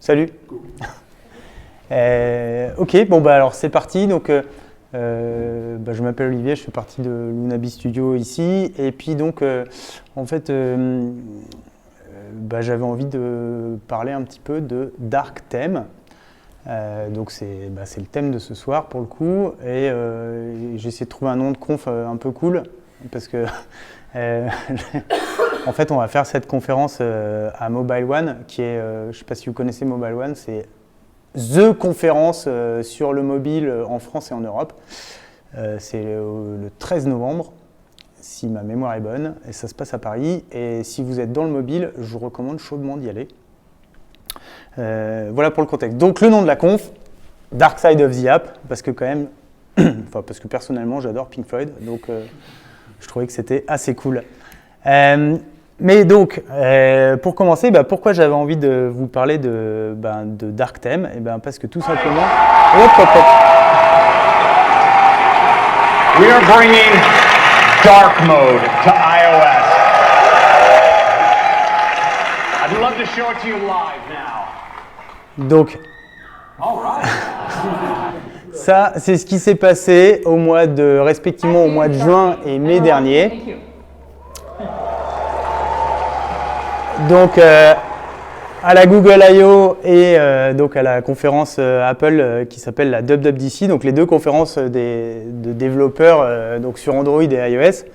Salut. Ok, bon bah alors c'est parti. Donc, je m'appelle Olivier, je fais partie de Lunabi Studio ici. Et puis donc, en fait, j'avais envie de parler un petit peu de Dark Theme. Donc c'est le thème de ce soir pour le coup. Et j'ai essayé de trouver un nom de conf un peu cool parce que en fait on va faire cette conférence à Mobile One qui est, je ne sais pas si vous connaissez Mobile One, c'est THE conférence sur le mobile en France et en Europe. C'est le 13 novembre, si ma mémoire est bonne, et ça se passe à Paris. Et si vous êtes dans le mobile, je vous recommande chaudement d'y aller. Voilà pour le contexte. Donc le nom de la conf, Dark Side of the App, parce que quand même, parce que personnellement j'adore Pink Floyd, donc je trouvais que c'était assez cool. Mais donc, pour commencer, pourquoi j'avais envie de vous parler de Dark Theme? Parce que tout simplement... Hop, hop, hop. We are bringing dark mode to iOS. I'd love to show it to you live now. Donc, ça, c'est ce qui s'est passé respectivement au mois de juin et mai dernier. Donc, à la Google I.O. et donc à la conférence Apple qui s'appelle la WWDC, donc les deux conférences de développeurs donc sur Android et iOS.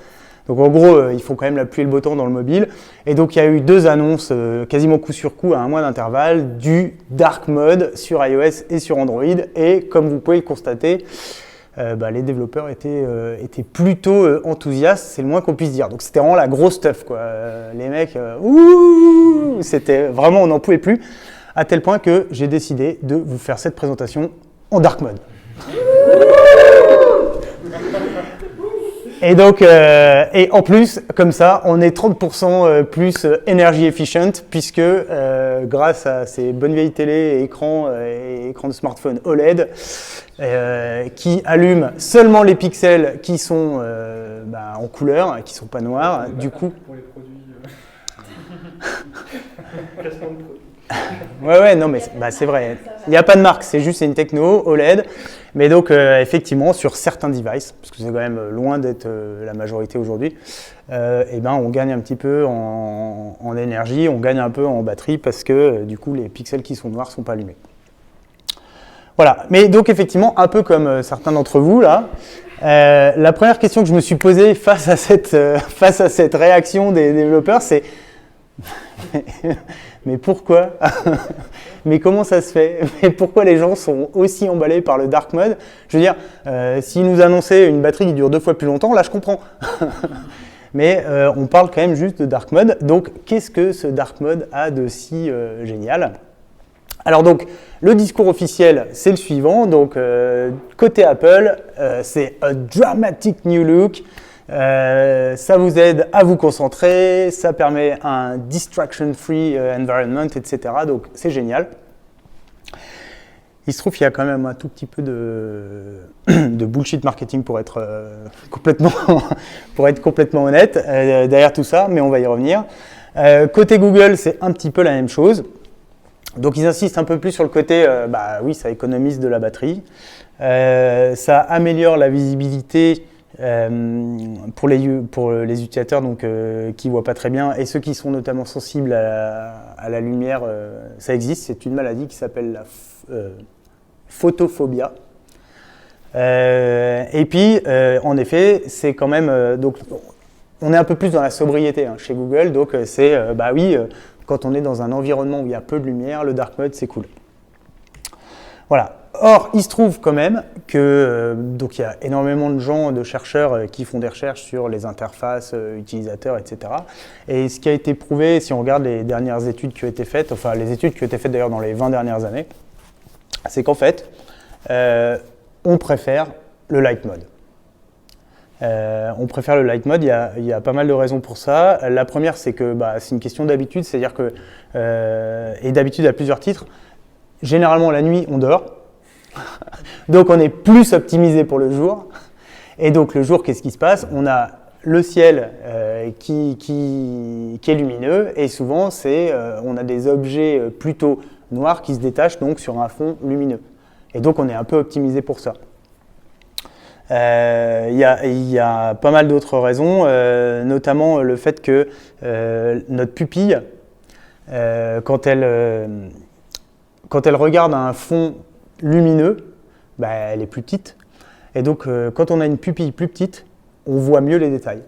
Donc en gros, ils font quand même la pluie et le beau temps dans le mobile. Et donc il y a eu deux annonces quasiment coup sur coup à un mois d'intervalle du Dark Mode sur iOS et sur Android. Et comme vous pouvez le constater, les développeurs étaient plutôt enthousiastes, c'est le moins qu'on puisse dire. Donc c'était vraiment la grosse stuff, quoi. Les mecs, c'était vraiment, on n'en pouvait plus, à tel point que j'ai décidé de vous faire cette présentation en Dark Mode. Et donc, et en plus, comme ça, on est 30% plus energy efficient, puisque grâce à ces bonnes vieilles télé et écrans de smartphone OLED, qui allument seulement les pixels qui sont en couleur, qui ne sont pas noirs, du coup... Pour les produits... Placement de produits. Ouais, non, mais c'est vrai. Il n'y a pas de marque, c'est juste une techno OLED. Mais donc, effectivement, sur certains devices, parce que c'est quand même loin d'être la majorité aujourd'hui, on gagne un petit peu en énergie, on gagne un peu en batterie, parce que du coup, les pixels qui sont noirs ne sont pas allumés. Voilà. Mais donc, effectivement, un peu comme certains d'entre vous, là, la première question que je me suis posée face à cette réaction des développeurs, c'est mais pourquoi? Mais comment ça se fait? Mais pourquoi les gens sont aussi emballés par le dark mode? Je veux dire, s'ils nous annonçaient une batterie qui dure 2 fois plus longtemps, là je comprends. Mais on parle quand même juste de dark mode. Donc qu'est-ce que ce dark mode a de si génial? Alors donc, le discours officiel, c'est le suivant. Donc côté Apple, c'est a dramatic new look. Ça vous aide à vous concentrer, ça permet un distraction-free environment, etc. Donc c'est génial. Il se trouve qu'il y a quand même un tout petit peu de bullshit marketing pour être complètement honnête derrière tout ça, mais on va y revenir. Côté Google, c'est un petit peu la même chose. Donc ils insistent un peu plus sur le côté, oui, ça économise de la batterie, ça améliore la visibilité. Pour les utilisateurs donc, qui ne voient pas très bien et ceux qui sont notamment sensibles à la lumière, ça existe, c'est une maladie qui s'appelle la photophobia. Et puis, en effet, c'est quand même... donc, on est un peu plus dans la sobriété chez Google, donc c'est, quand on est dans un environnement où il y a peu de lumière, le dark mode, c'est cool. Voilà. Or, il se trouve quand même que donc il y a énormément de gens, de chercheurs qui font des recherches sur les interfaces utilisateurs, etc. Et ce qui a été prouvé, si on regarde les dernières études qui ont été faites, enfin les études qui ont été faites d'ailleurs dans les 20 dernières années, c'est qu'en fait, on préfère le light mode. On préfère le light mode, il y a pas mal de raisons pour ça. La première, c'est que c'est une question d'habitude, c'est-à-dire que, et d'habitude à plusieurs titres, généralement la nuit, on dort. Donc on est plus optimisé pour le jour. Et donc le jour, qu'est-ce qui se passe? On a le ciel qui est lumineux et souvent on a des objets plutôt noir qui se détache donc sur un fond lumineux. Et donc on est un peu optimisé pour ça. Il y a pas mal d'autres raisons, notamment le fait que notre pupille, quand elle regarde un fond lumineux, bah, elle est plus petite. Et donc quand on a une pupille plus petite, on voit mieux les détails.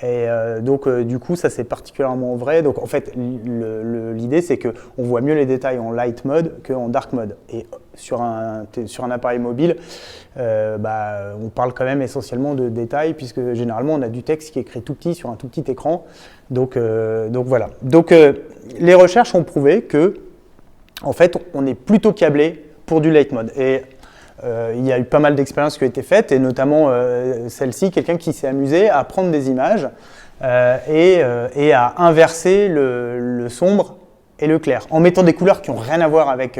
Et donc du coup ça c'est particulièrement vrai. Donc en fait l'idée c'est qu'on voit mieux les détails en light mode qu'en dark mode. Et sur un appareil mobile, on parle quand même essentiellement de détails puisque généralement on a du texte qui est écrit tout petit sur un tout petit écran. Donc voilà. Donc les recherches ont prouvé que en fait on est plutôt câblé pour du light mode. Et il y a eu pas mal d'expériences qui ont été faites, et notamment celle-ci, quelqu'un qui s'est amusé à prendre des images et à inverser le sombre et le clair, en mettant des couleurs qui n'ont rien à voir avec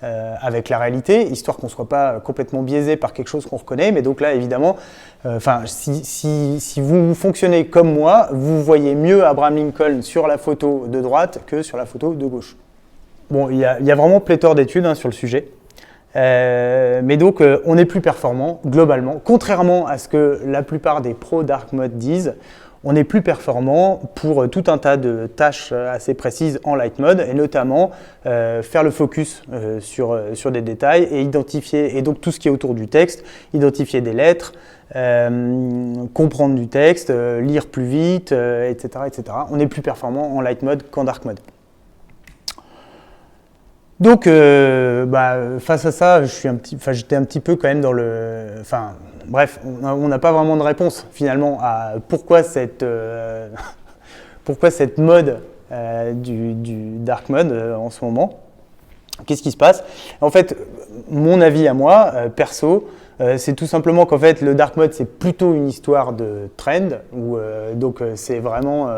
la réalité, histoire qu'on ne soit pas complètement biaisé par quelque chose qu'on reconnaît. Mais donc là, évidemment, si vous fonctionnez comme moi, vous voyez mieux Abraham Lincoln sur la photo de droite que sur la photo de gauche. Bon, il y a vraiment pléthore d'études sur le sujet. Mais donc on est plus performant globalement, contrairement à ce que la plupart des pros dark mode disent. On est plus performant pour tout un tas de tâches assez précises en light mode, et notamment faire le focus sur des détails et identifier, et donc tout ce qui est autour du texte, identifier des lettres, comprendre du texte, lire plus vite, etc., etc. On est plus performant en light mode qu'en dark mode. Donc, face à ça, j'étais un petit peu quand même dans le... bref, on n'a pas vraiment de réponse finalement à pourquoi cette mode du dark mode en ce moment. Qu'est-ce qui se passe? En fait, mon avis à moi, perso, c'est tout simplement qu'en fait, le dark mode, c'est plutôt une histoire de trend, donc c'est vraiment,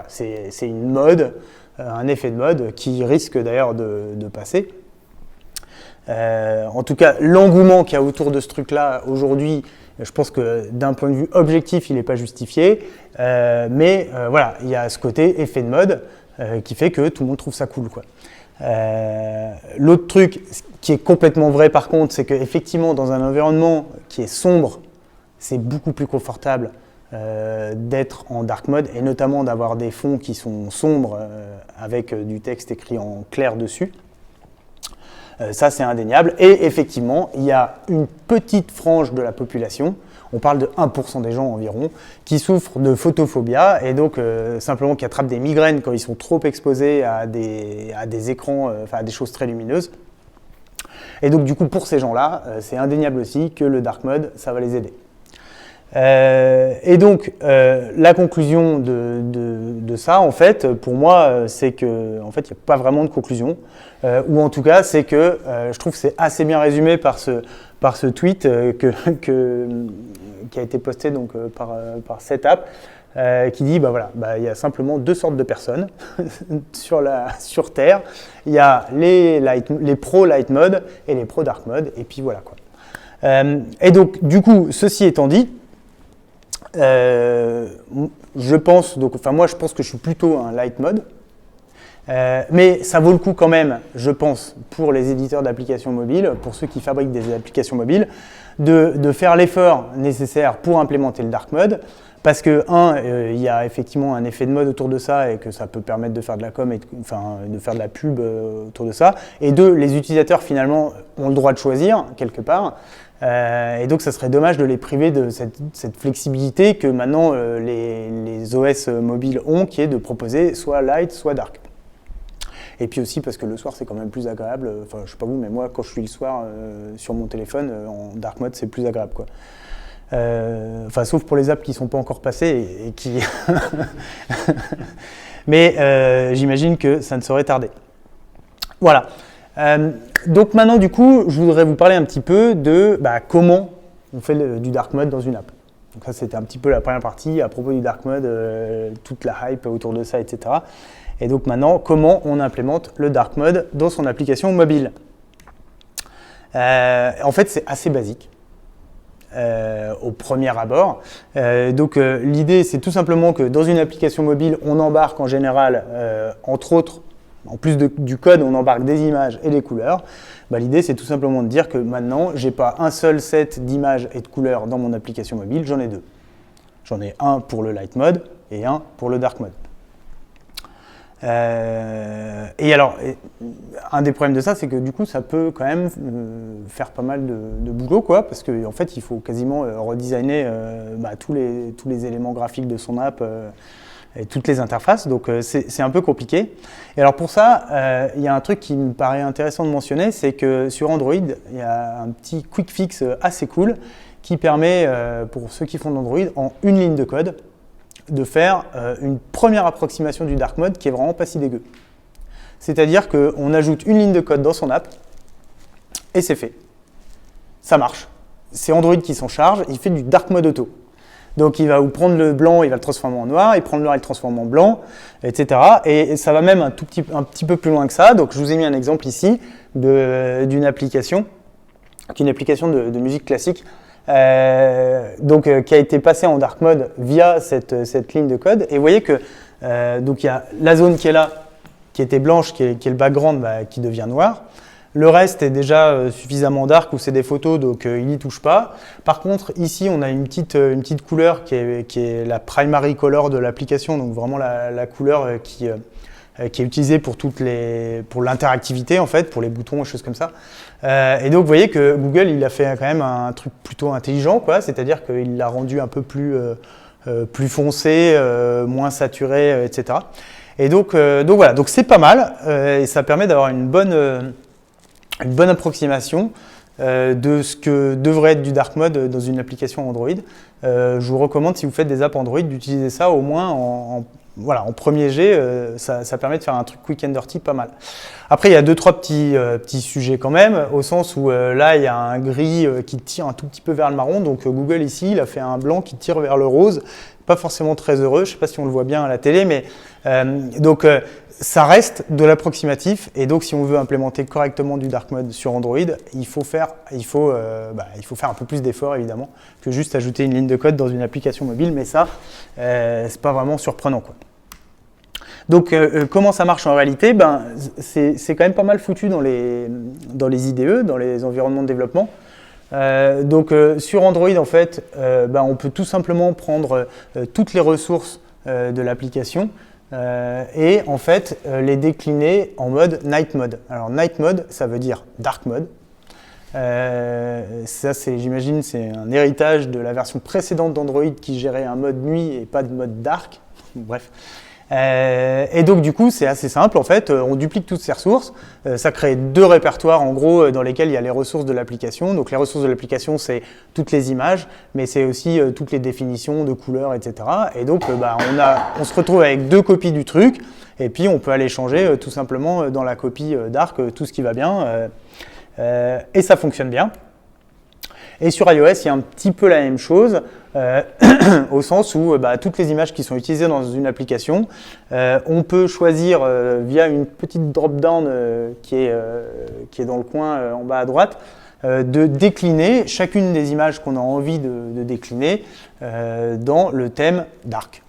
c'est une mode, un effet de mode qui risque d'ailleurs de passer. En tout cas, l'engouement qu'il y a autour de ce truc-là aujourd'hui, je pense que d'un point de vue objectif, il n'est pas justifié. Mais il y a ce côté effet de mode qui fait que tout le monde trouve ça cool, quoi. L'autre truc qui est complètement vrai par contre, c'est qu'effectivement dans un environnement qui est sombre, c'est beaucoup plus confortable d'être en dark mode, et notamment d'avoir des fonds qui sont sombres avec du texte écrit en clair dessus. Ça c'est indéniable, et effectivement il y a une petite frange de la population, on parle de 1% des gens environ, qui souffrent de photophobia, et donc simplement qui attrapent des migraines quand ils sont trop exposés à des écrans, à des choses très lumineuses. Et donc du coup pour ces gens-là, c'est indéniable aussi que le dark mode, ça va les aider. Et donc la conclusion de ça, en fait, pour moi, c'est que en fait, il n'y a pas vraiment de conclusion, ou en tout cas, c'est que je trouve que c'est assez bien résumé par ce tweet qui a été posté donc par Setup, qui dit il y a simplement deux sortes de personnes sur Terre. Il y a les pros light mode et les pros dark mode, et puis voilà quoi. Et donc du coup, ceci étant dit, je pense que je suis plutôt un light mode, mais ça vaut le coup quand même, je pense, pour les éditeurs d'applications mobiles, pour ceux qui fabriquent des applications mobiles, de faire l'effort nécessaire pour implémenter le dark mode, parce que il y a effectivement un effet de mode autour de ça, et que ça peut permettre de faire de la com, de faire de la pub autour de ça, et deux, les utilisateurs finalement ont le droit de choisir quelque part. Et donc ça serait dommage de les priver de cette flexibilité que maintenant les OS mobiles ont, qui est de proposer soit light, soit dark. Et puis aussi parce que le soir c'est quand même plus agréable, je sais pas vous, mais moi quand je suis le soir sur mon téléphone, en dark mode c'est plus agréable, quoi. Sauf pour les apps qui ne sont pas encore passées et qui... Mais j'imagine que ça ne saurait tarder. Voilà. Donc maintenant, du coup, je voudrais vous parler un petit peu de comment on fait du dark mode dans une app. Donc ça, c'était un petit peu la première partie à propos du dark mode, toute la hype autour de ça, etc. Et donc maintenant, comment on implémente le dark mode dans son application mobile. En fait, c'est assez basique au premier abord. Donc l'idée, c'est tout simplement que dans une application mobile, on embarque en général, entre autres, en plus du code, on embarque des images et des couleurs. Bah, l'idée, c'est tout simplement de dire que maintenant, je n'ai pas un seul set d'images et de couleurs dans mon application mobile, j'en ai deux. J'en ai un pour le light mode et un pour le dark mode. Et alors, un des problèmes de ça, c'est que du coup, ça peut quand même faire pas mal de boulot, quoi, parce qu'en fait, il faut quasiment redesigner tous les éléments graphiques de son app et toutes les interfaces, donc c'est un peu compliqué. Et alors pour ça, il y a un truc qui me paraît intéressant de mentionner, c'est que sur Android, il y a un petit quick fix assez cool qui permet, pour ceux qui font de l'Android, en une ligne de code, de faire une première approximation du dark mode qui est vraiment pas si dégueu. C'est-à-dire qu'on ajoute une ligne de code dans son app et c'est fait. Ça marche. C'est Android qui s'en charge, il fait du dark mode auto. Donc il va vous prendre le blanc, il va le transformer en noir, il prend le noir, il le transforme en blanc, etc. Et ça va même un petit peu plus loin que ça. Donc je vous ai mis un exemple ici d'une application, qui est une application de musique classique, qui a été passé en dark mode via cette ligne de code. Et vous voyez que donc il y a la zone qui est là, qui était blanche, qui est le background, qui devient noir. Le reste est déjà suffisamment dark où c'est des photos, donc il n'y touche pas. Par contre, ici, on a une petite couleur qui est la primary color de l'application, donc vraiment la couleur qui est utilisée pour l'interactivité, en fait, pour les boutons et choses comme ça. Et donc, vous voyez que Google, il a fait quand même un truc plutôt intelligent, quoi. C'est-à-dire qu'il l'a rendu un peu plus foncé, moins saturé, etc. Et donc voilà, donc c'est pas mal, et ça permet d'avoir une bonne approximation de ce que devrait être du dark mode dans une application Android. Je vous recommande, si vous faites des apps Android, d'utiliser ça au moins en premier jet. Ça permet de faire un truc quick and dirty pas mal. Après, il y a 2-3 petits sujets quand même, au sens où là, il y a un gris qui tire un tout petit peu vers le marron. Donc Google ici, il a fait un blanc qui tire vers le rose. Pas forcément très heureux, je ne sais pas si on le voit bien à la télé, mais ça reste de l'approximatif, et donc si on veut implémenter correctement du dark mode sur Android, il faut faire un peu plus d'efforts évidemment que juste ajouter une ligne de code dans une application mobile, mais ça, c'est pas vraiment surprenant, quoi. Donc comment ça marche en réalité? C'est quand même pas mal foutu dans les IDE, dans les environnements de développement. Sur Android, en fait, on peut tout simplement prendre toutes les ressources de l'application et en fait les décliner en mode night mode. Alors night mode, ça veut dire dark mode. Ça, j'imagine, c'est un héritage de la version précédente d'Android qui gérait un mode nuit et pas de mode dark. Bref. Et donc du coup c'est assez simple, en fait, on duplique toutes ces ressources, ça crée deux répertoires en gros dans lesquels il y a les ressources de l'application. Donc les ressources de l'application, c'est toutes les images, mais c'est aussi toutes les définitions de couleurs, etc. Et donc on se retrouve avec deux copies du truc, et puis on peut aller changer tout simplement dans la copie dark tout ce qui va bien, et ça fonctionne bien. Et sur iOS, il y a un petit peu la même chose, au sens où toutes les images qui sont utilisées dans une application, on peut choisir via une petite drop-down qui est dans le coin en bas à droite, de décliner chacune des images qu'on a envie de décliner dans le thème dark.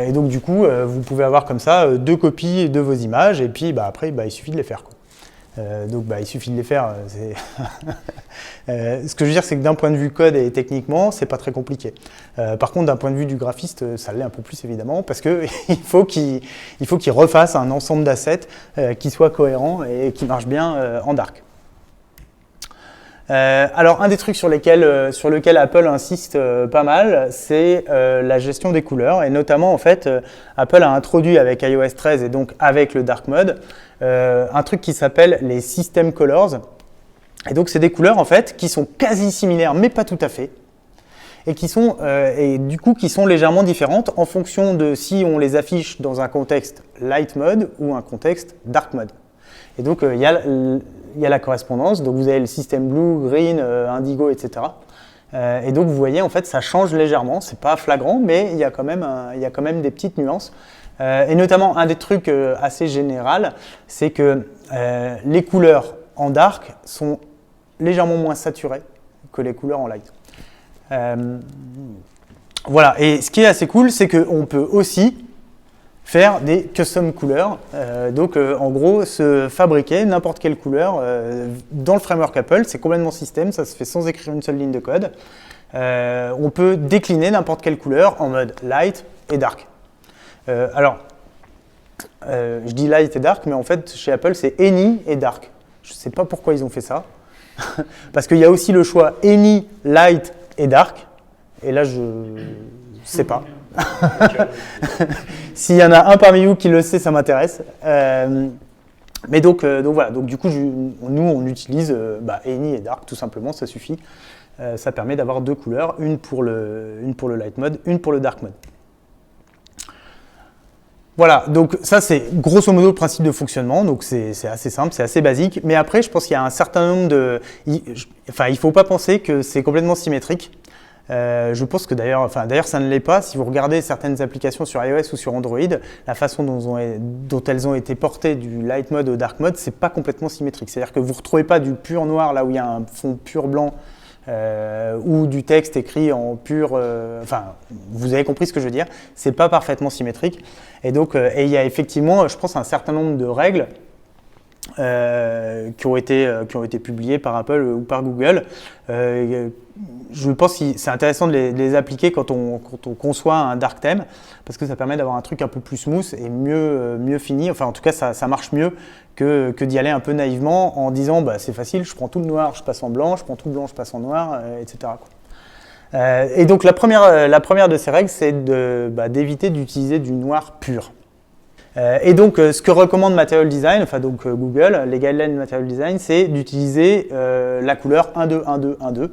Et donc du coup, vous pouvez avoir comme ça deux copies de vos images, et puis après, il suffit de les faire, quoi. Il suffit de les faire. Ce que je veux dire, c'est que d'un point de vue code et techniquement, c'est pas très compliqué. Par contre, d'un point de vue du graphiste, ça l'est un peu plus évidemment, parce que il faut qu'il refasse un ensemble d'assets qui soit cohérent et qui marche bien en dark. Alors, un des trucs sur lequel Apple insiste pas mal, c'est la gestion des couleurs, et notamment, en fait, Apple a introduit avec iOS 13 et donc avec le dark mode un truc qui s'appelle les system colors. Et donc, c'est des couleurs, en fait, qui sont quasi similaires, mais pas tout à fait, et qui sont légèrement différentes en fonction de si on les affiche dans un contexte light mode ou un contexte dark mode. Et donc, il y a la correspondance, donc vous avez le système blue, green, indigo, etc. Et donc vous voyez, en fait, ça change légèrement, c'est pas flagrant, mais il y a quand même des petites nuances. Et notamment, un des trucs assez général, c'est que les couleurs en dark sont légèrement moins saturées que les couleurs en light. Voilà, et ce qui est assez cool, c'est qu'on peut aussi faire des custom couleurs. En gros, se fabriquer n'importe quelle couleur dans le framework Apple. C'est complètement système, ça se fait sans écrire une seule ligne de code. On peut décliner n'importe quelle couleur en mode light et dark. Je dis light et dark, mais en fait, chez Apple, c'est any et dark. Je ne sais pas pourquoi ils ont fait ça. Parce qu'il y a aussi le choix any, light et dark. Et là, je ne sais pas. S'il y en a un parmi vous qui le sait, ça m'intéresse. Mais donc voilà. Donc du coup, nous, on utilise any et dark, tout simplement, ça suffit. Ça permet d'avoir deux couleurs, une pour le light mode, une pour le dark mode. Voilà, donc ça c'est grosso modo le principe de fonctionnement, donc c'est assez simple, c'est assez basique, mais après je pense qu'il y a un certain nombre de... il ne faut pas penser que c'est complètement symétrique. Je pense que d'ailleurs ça ne l'est pas. Si vous regardez certaines applications sur iOS ou sur Android, la façon dont elles ont été portées du light mode au dark mode, c'est pas complètement symétrique. C'est-à-dire que vous ne retrouvez pas du pur noir là où il y a un fond pur blanc ou du texte écrit en pur... vous avez compris ce que je veux dire. C'est pas parfaitement symétrique. Et donc, il y a effectivement, je pense, un certain nombre de règles qui ont été publiées par Apple ou par Google. Je pense que c'est intéressant de les appliquer quand on conçoit un dark theme, parce que ça permet d'avoir un truc un peu plus smooth et mieux fini. Enfin, en tout cas, ça marche mieux que d'y aller un peu naïvement en disant c'est facile, je prends tout le noir, je passe en blanc, je prends tout le blanc, je passe en noir, etc. Et donc la première de ces règles, c'est d'éviter d'utiliser du noir pur. Et donc ce que recommande Material Design, Google, les guidelines de Material Design, c'est d'utiliser la couleur 1-2-1-2-1-2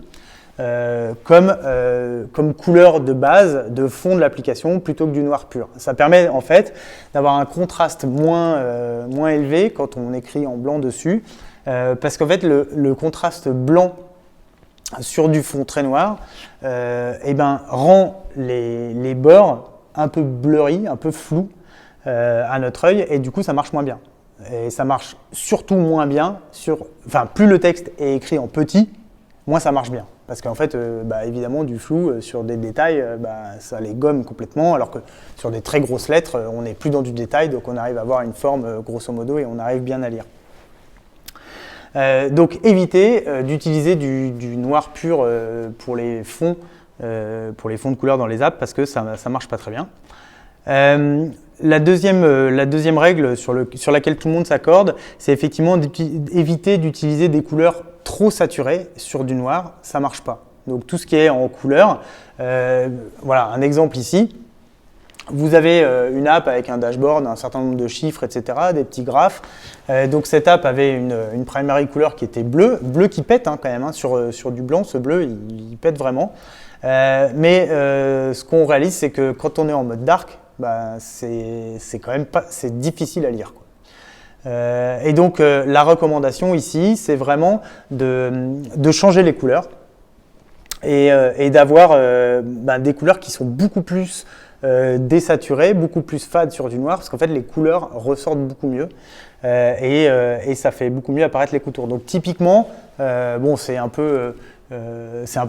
comme couleur de base de fond de l'application plutôt que du noir pur. Ça permet en fait d'avoir un contraste moins élevé quand on écrit en blanc dessus, parce qu'en fait le contraste blanc sur du fond très noir rend les bords un peu blurry, un peu flous à notre œil, et du coup ça marche moins bien. Et ça marche surtout moins bien plus le texte est écrit en petit, moins ça marche bien. Parce qu'en fait, évidemment, du flou sur des détails, ça les gomme complètement, alors que sur des très grosses lettres, on n'est plus dans du détail, donc on arrive à avoir une forme grosso modo et on arrive bien à lire. Donc évitez d'utiliser du noir pur pour les fonds de couleur dans les apps, parce que ça marche pas très bien. La deuxième règle sur laquelle tout le monde s'accorde, c'est effectivement d'éviter d'utiliser des couleurs trop saturées sur du noir, ça marche pas. Donc tout ce qui est en couleur, voilà un exemple ici. Vous avez une app avec un dashboard, un certain nombre de chiffres, etc., des petits graphes. Donc cette app avait une primary couleur qui était bleu qui pète quand même, sur du blanc, ce bleu il pète vraiment. Mais ce qu'on réalise, c'est que quand on est en mode dark, c'est quand même c'est difficile à lire, quoi. Et donc la recommandation ici, c'est vraiment de changer les couleurs et d'avoir des couleurs qui sont beaucoup plus désaturées, beaucoup plus fades sur du noir, parce qu'en fait les couleurs ressortent beaucoup mieux et ça fait beaucoup mieux apparaître les contours. Donc typiquement, c'est un peu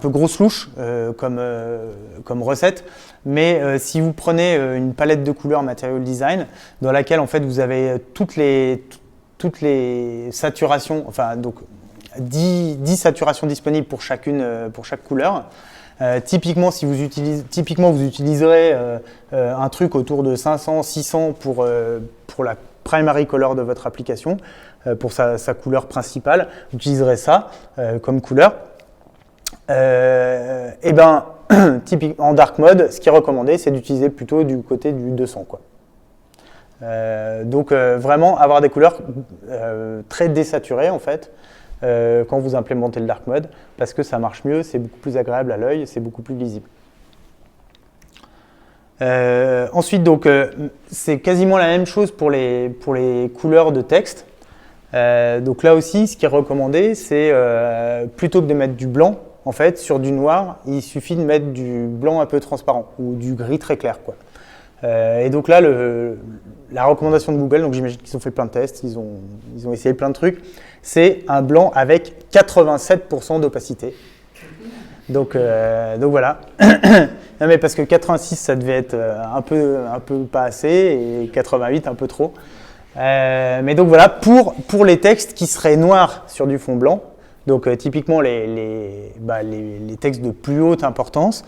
grosse louche comme recette, mais si vous prenez une palette de couleurs Material Design dans laquelle en fait vous avez toutes les saturations, donc 10 saturations disponibles pour chaque couleur. Typiquement vous utiliserez un truc autour de 500-600 pour la primary color de votre application, pour sa couleur principale. Vous utiliserez ça comme couleur. En dark mode, ce qui est recommandé, c'est d'utiliser plutôt du côté du 200, quoi. Donc vraiment avoir des couleurs très désaturées en fait quand vous implémentez le dark mode, parce que ça marche mieux, c'est beaucoup plus agréable à l'œil, c'est beaucoup plus lisible. Ensuite, donc c'est quasiment la même chose pour les couleurs de texte. Donc là aussi, ce qui est recommandé, c'est plutôt que de mettre du blanc, en fait, sur du noir, il suffit de mettre du blanc un peu transparent ou du gris très clair, quoi. Et donc là, la recommandation de Google, donc j'imagine qu'ils ont fait plein de tests, ils ont essayé plein de trucs, c'est un blanc avec 87% d'opacité. Donc voilà. Non, mais parce que 86, ça devait être un peu pas assez, et 88, un peu trop. Mais donc voilà, pour les textes qui seraient noirs sur du fond blanc, donc typiquement les textes de plus haute importance,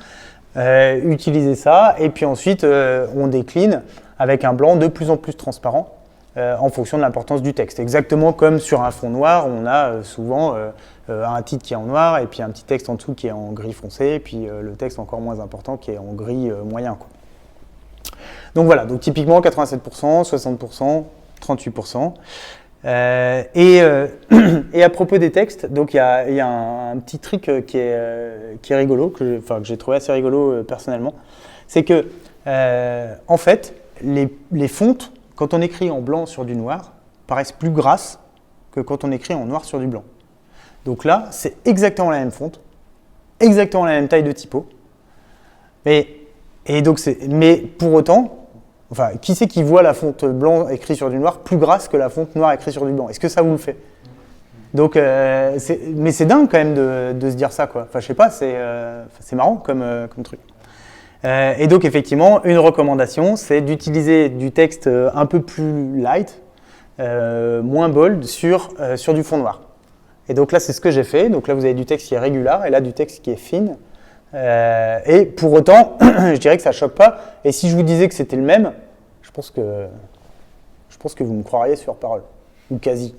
utiliser ça, et puis ensuite on décline avec un blanc de plus en plus transparent en fonction de l'importance du texte. Exactement comme sur un fond noir, on a souvent un titre qui est en noir, et puis un petit texte en dessous qui est en gris foncé, et puis le texte encore moins important qui est en gris moyen, quoi. Donc voilà, donc typiquement 87%, 60%, 38%. Et à propos des textes, donc il y a un petit truc qui est rigolo, que j'ai trouvé assez rigolo personnellement, c'est que en fait, les fontes, quand on écrit en blanc sur du noir, paraissent plus grasses que quand on écrit en noir sur du blanc. Donc là, c'est exactement la même fonte, exactement la même taille de typo, mais pour autant, enfin, qui c'est qui voit la fonte blanc écrite sur du noir plus grasse que la fonte noire écrite sur du blanc? Est-ce que ça vous le fait? Donc, mais c'est dingue quand même de se dire ça, quoi. Enfin, je sais pas, c'est marrant comme truc. Et donc, effectivement, une recommandation, c'est d'utiliser du texte un peu plus light, moins bold, sur du fond noir. Et donc là, c'est ce que j'ai fait. Donc là, vous avez du texte qui est régular, et là, du texte qui est fine. Et pour autant, je dirais que ça ne choque pas. Et si je vous disais que c'était le même, je pense que vous me croiriez sur parole, ou quasi.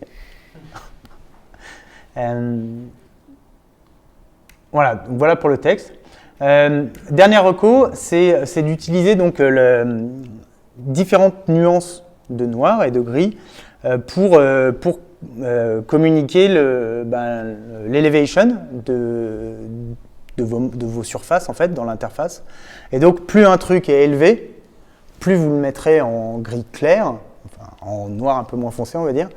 Voilà pour le texte. Dernière reco, c'est d'utiliser donc différentes nuances de noir et de gris pour communiquer l'elevation de vos surfaces en fait dans l'interface. Et donc plus un truc est élevé, plus vous le mettrez en gris clair, enfin, en noir un peu moins foncé on va dire,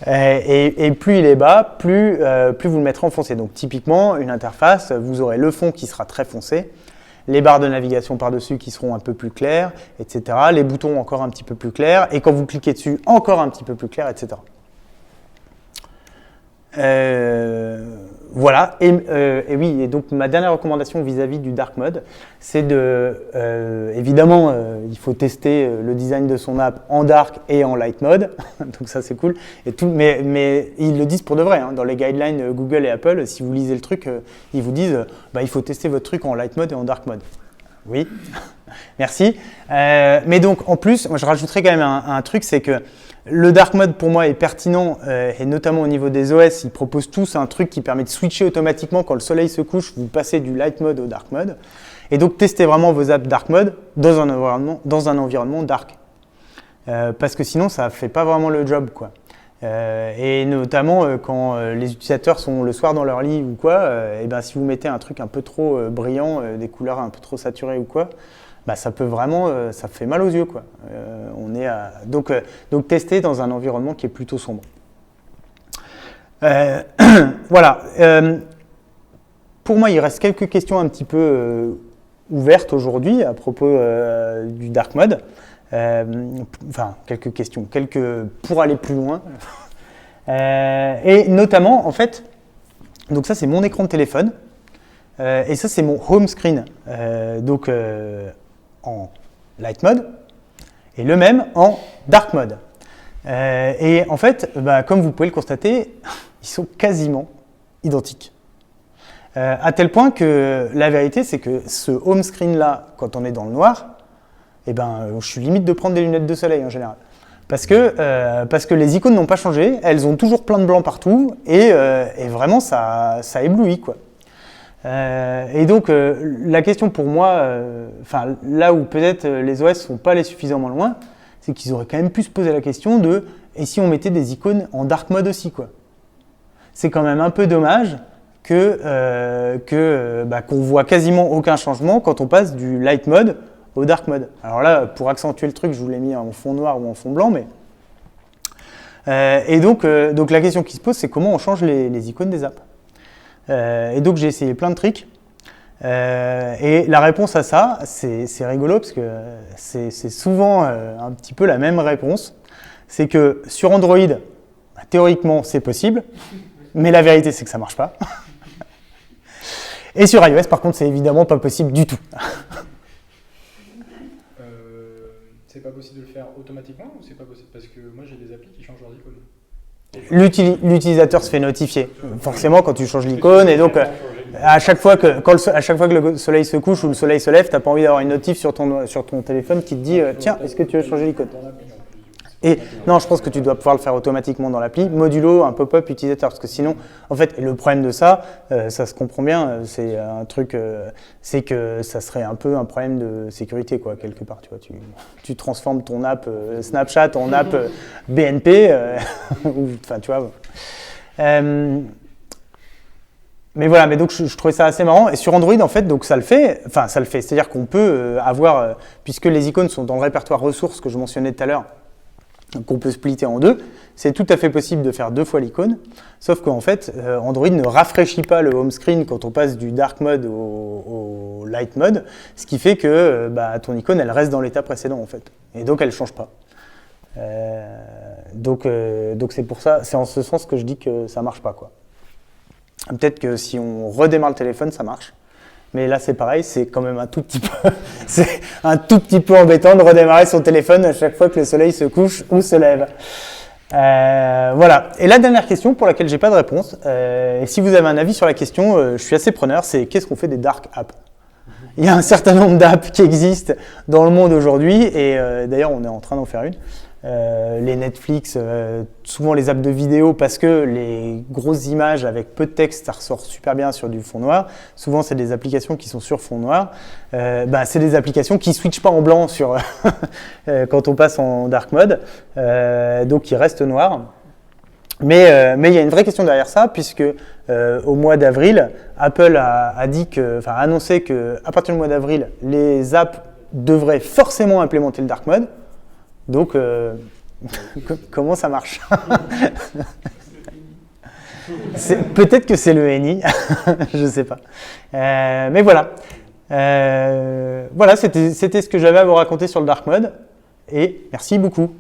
et plus il est bas, plus vous le mettrez en foncé. Donc typiquement une interface, vous aurez le fond qui sera très foncé, les barres de navigation par-dessus qui seront un peu plus claires, etc. Les boutons encore un petit peu plus clairs, et quand vous cliquez dessus, encore un petit peu plus clair, etc. Voilà, et oui, et donc ma dernière recommandation vis-à-vis du dark mode, c'est évidemment, il faut tester le design de son app en dark et en light mode, donc ça c'est cool, mais ils le disent pour de vrai, hein, dans les guidelines Google et Apple, si vous lisez le truc, ils vous disent, il faut tester votre truc en light mode et en dark mode. Oui, merci. Mais donc en plus, moi je rajouterais quand même un truc, c'est que le dark mode pour moi est pertinent et notamment au niveau des OS, ils proposent tous un truc qui permet de switcher automatiquement quand le soleil se couche, vous passez du light mode au dark mode. Et donc testez vraiment vos apps dark mode dans un environnement dark. Parce que sinon ça ne fait pas vraiment le job, quoi. Et notamment quand les utilisateurs sont le soir dans leur lit ou quoi, et ben, si vous mettez un truc un peu trop brillant, des couleurs un peu trop saturées ou quoi, ça peut vraiment, ça fait mal aux yeux, quoi. Donc tester dans un environnement qui est plutôt sombre. Voilà. Pour moi, il reste quelques questions un petit peu ouvertes aujourd'hui à propos du dark mode. Enfin, quelques questions, pour aller plus loin. Et notamment, en fait, donc ça c'est mon écran de téléphone, et ça c'est mon home screen, en light mode, et le même en dark mode. Et en fait, comme vous pouvez le constater, ils sont quasiment identiques. À tel point que la vérité c'est que ce home screen là, quand on est dans le noir, je suis limite de prendre des lunettes de soleil en général. Parce que les icônes n'ont pas changé, elles ont toujours plein de blanc partout, et vraiment ça éblouit, quoi. Et donc la question pour moi, là où peut-être les OS sont pas allés suffisamment loin, c'est qu'ils auraient quand même pu se poser la question de et si on mettait des icônes en dark mode aussi, quoi. C'est quand même un peu dommage qu'on voit quasiment aucun changement quand on passe du light mode au dark mode. Alors là, pour accentuer le truc, je vous l'ai mis en fond noir ou en fond blanc, mais et donc la question qui se pose, c'est comment on change les icônes des apps. Et donc j'ai essayé plein de tricks. Et la réponse à ça, c'est rigolo parce que c'est souvent un petit peu la même réponse. C'est que sur Android, théoriquement c'est possible, mais la vérité c'est que ça marche pas. Et sur iOS, par contre, c'est évidemment pas possible du tout. C'est pas possible de le faire automatiquement ou c'est pas possible? Parce que moi j'ai des applis qui changent leur icône. L'utilisateur se fait notifier, forcément, quand tu changes l'icône. Et donc, à chaque fois que le soleil se couche ou le soleil se lève, tu n'as pas envie d'avoir une notif sur ton téléphone qui te dit tiens, est-ce que tu veux changer l'icône? Et non, je pense que tu dois pouvoir le faire automatiquement dans l'appli, modulo un pop-up utilisateur, parce que sinon, en fait, le problème de ça, ça se comprend bien, c'est un truc, c'est que ça serait un peu un problème de sécurité, quoi, quelque part, tu vois, tu transformes ton app Snapchat en app BNP, enfin, tu vois. Mais voilà, mais donc je trouvais ça assez marrant. Et sur Android, en fait, donc ça le fait. C'est-à-dire qu'on peut avoir, puisque les icônes sont dans le répertoire ressources que je mentionnais tout à l'heure, qu'on peut splitter en deux, c'est tout à fait possible de faire 2 fois l'icône, sauf qu'en fait, Android ne rafraîchit pas le home screen quand on passe du dark mode au light mode, ce qui fait que ton icône, elle reste dans l'état précédent, en fait. Et donc, elle ne change pas. Donc c'est pour ça, c'est en ce sens que je dis que ça ne marche pas, quoi. Peut-être que si on redémarre le téléphone, ça marche. Mais là, c'est pareil, c'est quand même un tout petit peu embêtant de redémarrer son téléphone à chaque fois que le soleil se couche ou se lève. Voilà. Et la dernière question pour laquelle j'ai pas de réponse, et si vous avez un avis sur la question, je suis assez preneur, c'est qu'est-ce qu'on fait des dark apps? Il y a un certain nombre d'apps qui existent dans le monde aujourd'hui, et d'ailleurs, on est en train d'en faire une. Les Netflix, souvent les apps de vidéo, parce que les grosses images avec peu de texte, ça ressort super bien sur du fond noir. Souvent, c'est des applications qui sont sur fond noir. C'est des applications qui ne switchent pas en blanc sur quand on passe en dark mode, donc qui restent noirs. Mais il y a une vraie question derrière ça, puisque au mois d'avril, Apple a annoncé qu'à partir du mois d'avril, les apps devraient forcément implémenter le dark mode. Donc, comment ça marche? Peut-être que c'est le NI, je ne sais pas. Mais voilà. Voilà, c'était ce que j'avais à vous raconter sur le dark mode. Et merci beaucoup.